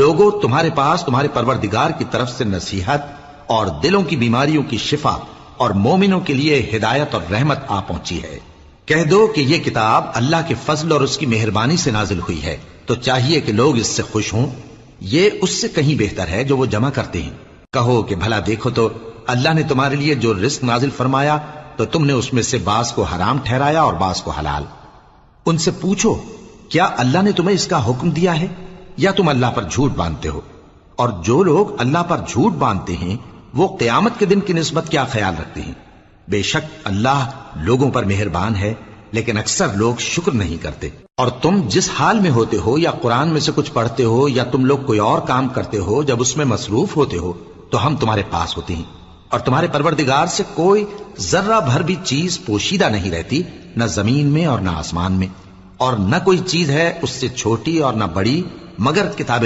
लोगों, तुम्हारे पास तुम्हारे परवरदिगार की तरफ से नसीहत और दिलों की बीमारियों की शिफा और मोमिनों के लिए हिदायत और रहमत आ पहुंची है। कह दो कि यह किताब अल्लाह के फजल और उसकी मेहरबानी से नाजिल हुई है, तो चाहिए कि लोग इससे खुश हों। ये उससे कहीं बेहतर है जो वो जमा करते हैं। कहो कि भला देखो तो अल्लाह ने तुम्हारे लिए जो रिस्क नाजिल फरमाया, तो तुमने उसमें से बास को हराम ठहराया और बास को हलाल। उनसे पूछो, क्या अल्लाह ने तुम्हें इसका हुक्म दिया है या तुम अल्लाह पर झूठ बांधते हो? और जो लोग अल्लाह पर झूठ बांधते हैं वो क़यामत के दिन की निस्बत क्या ख्याल रखते हैं? बेशक अल्लाह लोगों पर मेहरबान है, लेकिन अक्सर लोग शुक्र नहीं करते। और तुम जिस हाल में होते हो, या कुरान में से कुछ पढ़ते हो, या तुम लोग कोई और काम करते हो, जब उसमें मसरूफ होते हो तो हम तुम्हारे पास होते हैं। और तुम्हारे परवरदिगार से कोई जर्रा भर भी चीज पोशीदा नहीं रहती, न जमीन में और न आसमान में, और न कोई चीज है उससे छोटी और न बड़ी, मगर किताब